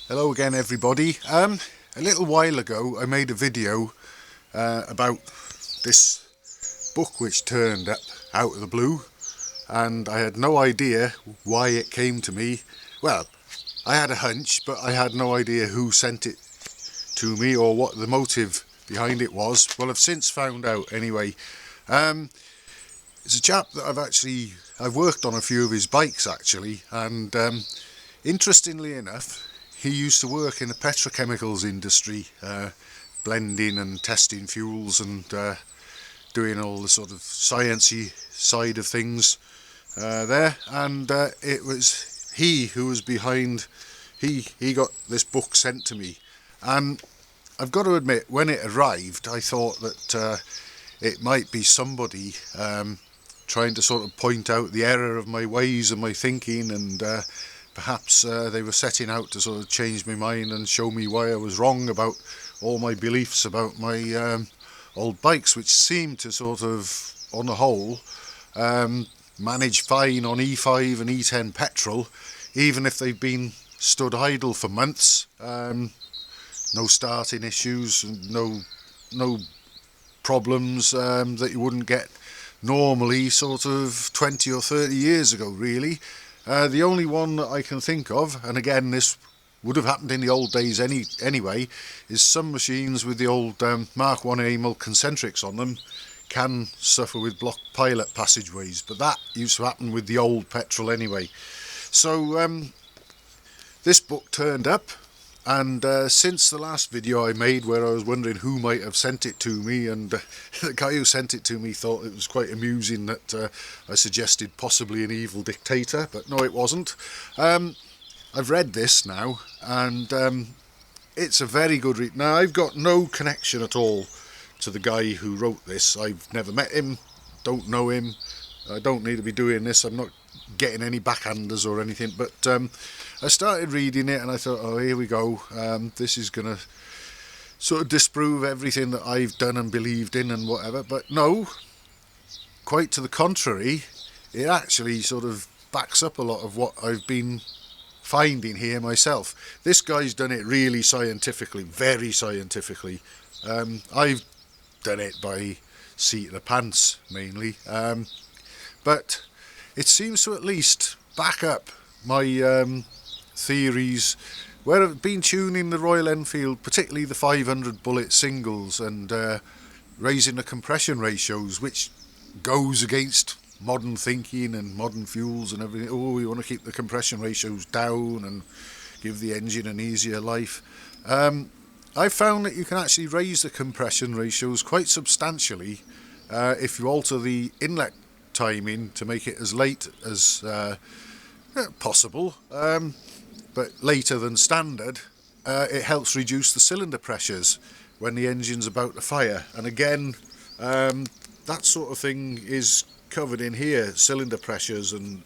Hello again everybody. A little while ago I made a video about this book which turned up out of the blue, and I had no idea why it came to me. Well, I had a hunch, but I had no idea who sent it to me or what the motive behind it was. Well, I've since found out anyway. It's a chap that I've worked on a few of his bikes actually, and interestingly enough, he used to work in the petrochemicals industry, blending and testing fuels and doing all the sort of sciencey side of things there. And it was he who was behind. He got this book sent to me, and I've got to admit, when it arrived, I thought that it might be somebody trying to sort of point out the error of my ways and my thinking, and perhaps they were setting out to sort of change my mind and show me why I was wrong about all my beliefs about my old bikes, which seemed to sort of, on the whole, manage fine on E5 and E10 petrol, even if they've been stood idle for months. No starting issues, no problems that you wouldn't get normally sort of 20 or 30 years ago, really. The only one that I can think of, and again this would have happened in the old days anyway, is some machines with the old Mark 1A mil concentrics on them can suffer with blocked pilot passageways, but that used to happen with the old petrol anyway. So this book turned up, and since the last video I made where I was wondering who might have sent it to me, and the guy who sent it to me thought it was quite amusing that I suggested possibly an evil dictator, but no, it wasn't. I've read this now, and it's a very good read. Now, I've got no connection at all to the guy who wrote this. I've never met him, don't know him, I don't need to be doing this, I'm not getting any backhanders or anything, but I started reading it and I thought, oh, here we go, this is going to sort of disprove everything that I've done and believed in and whatever. But no, quite to the contrary, it actually sort of backs up a lot of what I've been finding here myself. This guy's done it really scientifically, very scientifically. I've done it by seat of the pants mainly, but it seems to at least back up my theories where I've been tuning the Royal Enfield, particularly the 500 bullet singles, and raising the compression ratios, which goes against modern thinking and modern fuels and everything. Oh, we want to keep the compression ratios down and give the engine an easier life. I found that you can actually raise the compression ratios quite substantially if you alter the inlet timing to make it as late as possible, but later than standard. It helps reduce the cylinder pressures when the engine's about to fire, and again that sort of thing is covered in here, cylinder pressures, and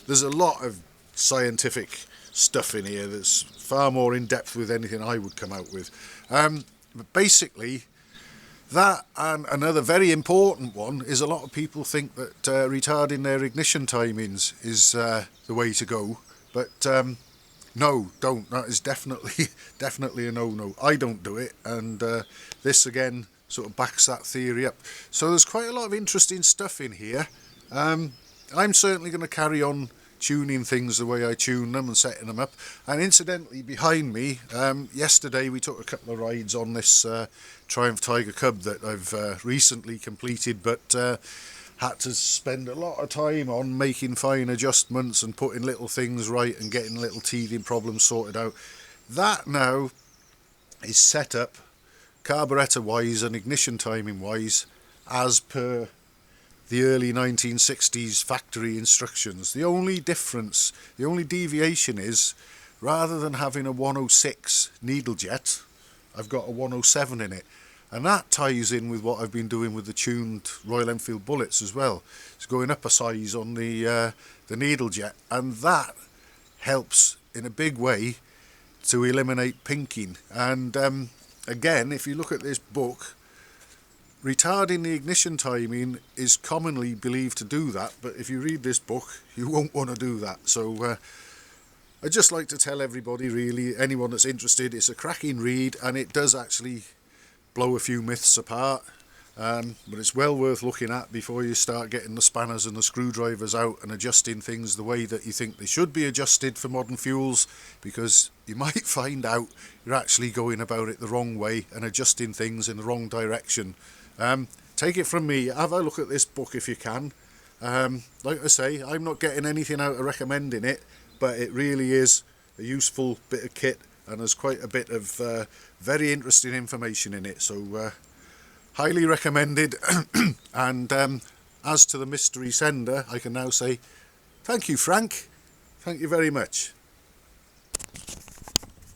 there's a lot of scientific stuff in here that's far more in depth with anything I would come out with. But basically, that, and another very important one, is a lot of people think that retarding their ignition timings is the way to go, but no, don't. That is definitely a no-no. I don't do it, and this again sort of backs that theory up. So there's quite a lot of interesting stuff in here. I'm certainly going to carry on tuning things the way I tune them and setting them up. And incidentally, behind me, yesterday we took a couple of rides on this Triumph Tiger Cub that I've recently completed, but had to spend a lot of time on making fine adjustments and putting little things right and getting little teething problems sorted out. That now is set up carburettor wise and ignition timing wise as per the early 1960s factory instructions. The only difference, the only deviation is, rather than having a 106 needle jet, I've got a 107 in it, and that ties in with what I've been doing with the tuned Royal Enfield bullets as well. It's going up a size on the needle jet, and that helps in a big way to eliminate pinking. And again, if you look at this book, retarding the ignition timing is commonly believed to do that, but if you read this book, you won't want to do that. So I'd just like to tell everybody, really, anyone that's interested, it's a cracking read, and it does actually blow a few myths apart. But it's well worth looking at before you start getting the spanners and the screwdrivers out and adjusting things the way that you think they should be adjusted for modern fuels, because you might find out you're actually going about it the wrong way and adjusting things in the wrong direction. Take it from me, have a look at this book if you can. Like I say, I'm not getting anything out of recommending it, but it really is a useful bit of kit, and there's quite a bit of very interesting information in it, so highly recommended. And as to the mystery sender, I can now say thank you, Frank. Thank you very much.